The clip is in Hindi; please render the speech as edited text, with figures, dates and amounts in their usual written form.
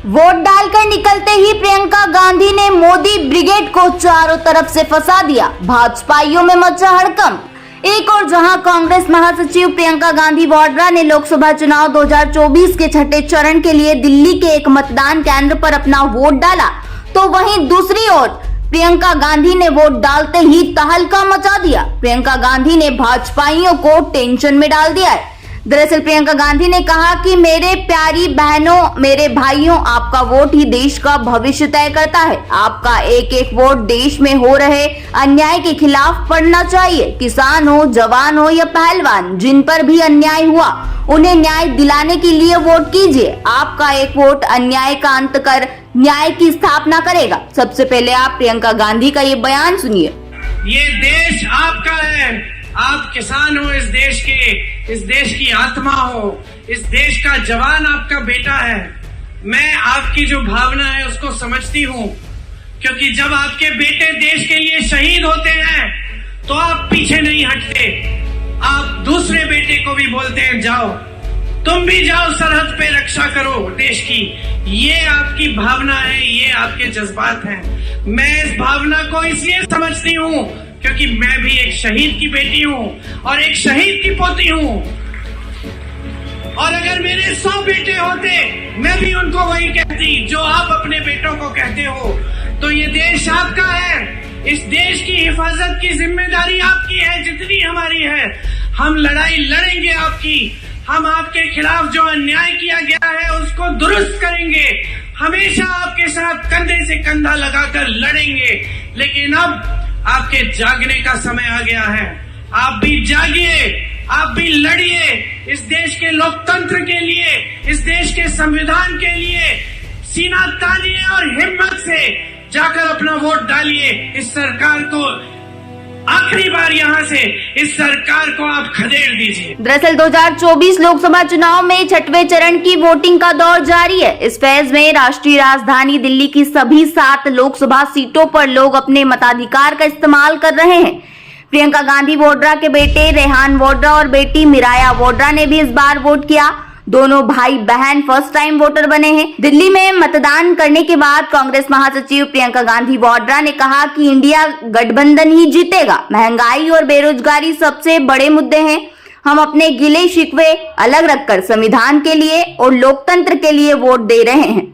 वोट डालकर निकलते ही प्रियंका गांधी ने मोदी ब्रिगेड को चारों तरफ से फंसा दिया। भाजपाइयों में मचा हड़कंप। एक और जहां कांग्रेस महासचिव प्रियंका गांधी वाड्रा ने लोकसभा चुनाव 2024 के छठे चरण के लिए दिल्ली के एक मतदान केंद्र पर अपना वोट डाला, तो वहीं दूसरी ओर प्रियंका गांधी ने वोट डालते ही तहलका मचा दिया। प्रियंका गांधी ने भाजपाइयों को टेंशन में डाल दिया है। दरअसल प्रियंका गांधी ने कहा कि मेरे प्यारी बहनों, मेरे भाइयों, आपका वोट ही देश का भविष्य तय करता है। आपका एक एक वोट देश में हो रहे अन्याय के खिलाफ पड़ना चाहिए। किसान हो, जवान हो या पहलवान, जिन पर भी अन्याय हुआ उन्हें न्याय दिलाने के लिए वोट कीजिए। आपका एक वोट अन्याय का अंत कर न्याय की स्थापना करेगा। सबसे पहले आप प्रियंका गांधी का ये बयान सुनिए। ये देश आपका है, आप किसान हो, इस देश की आत्मा हो, इस देश का जवान आपका बेटा है। मैं आपकी जो भावना है उसको समझती हूँ, क्योंकि जब आपके बेटे देश के लिए शहीद होते हैं तो आप पीछे नहीं हटते। आप दूसरे बेटे को भी बोलते हैं जाओ, तुम भी जाओ, सरहद पे रक्षा करो देश की। ये आपकी भावना है, ये आपके जज्बात हैं। मैं इस भावना को इसलिए समझती हूँ क्योंकि मैं भी एक शहीद की बेटी हूँ और एक शहीद की पोती हूँ। और अगर मेरे 100 बेटे होते, मैं भी उनको वही कहती जो आप अपने बेटों को कहते हो। तो ये देश आपका है, इस देश की हिफाजत की जिम्मेदारी आपकी है जितनी हमारी है। हम लड़ाई लड़ेंगे आपकी, हम आपके खिलाफ जो अन्याय किया गया है उसको दुरुस्त करेंगे। हमेशा आपके साथ कंधे से कंधा लगाकर लड़ेंगे। लेकिन अब आपके जागने का समय आ गया है। आप भी जागिए, आप भी लड़िए इस देश के लोकतंत्र के लिए, इस देश के संविधान के लिए। सीना तानिए और हिम्मत से जाकर अपना वोट डालिए। इस सरकार को आखिरी बार यहाँ से इस सरकार को आप खदेड़ दीजिए। दरअसल 2024 लोकसभा चुनाव में छठवें चरण की वोटिंग का दौर जारी है। इस फेज में राष्ट्रीय राजधानी दिल्ली की सभी 7 लोकसभा सीटों पर लोग अपने मताधिकार का इस्तेमाल कर रहे हैं। प्रियंका गांधी वाड्रा के बेटे रेहान वाड्रा और बेटी मिराया वाड्रा ने भी इस बार वोट किया। दोनों भाई बहन फर्स्ट टाइम वोटर बने हैं। दिल्ली में मतदान करने के बाद कांग्रेस महासचिव प्रियंका गांधी वाड्रा ने कहा कि इंडिया गठबंधन ही जीतेगा। महंगाई और बेरोजगारी सबसे बड़े मुद्दे हैं। हम अपने गिले शिकवे अलग रखकर संविधान के लिए और लोकतंत्र के लिए वोट दे रहे हैं।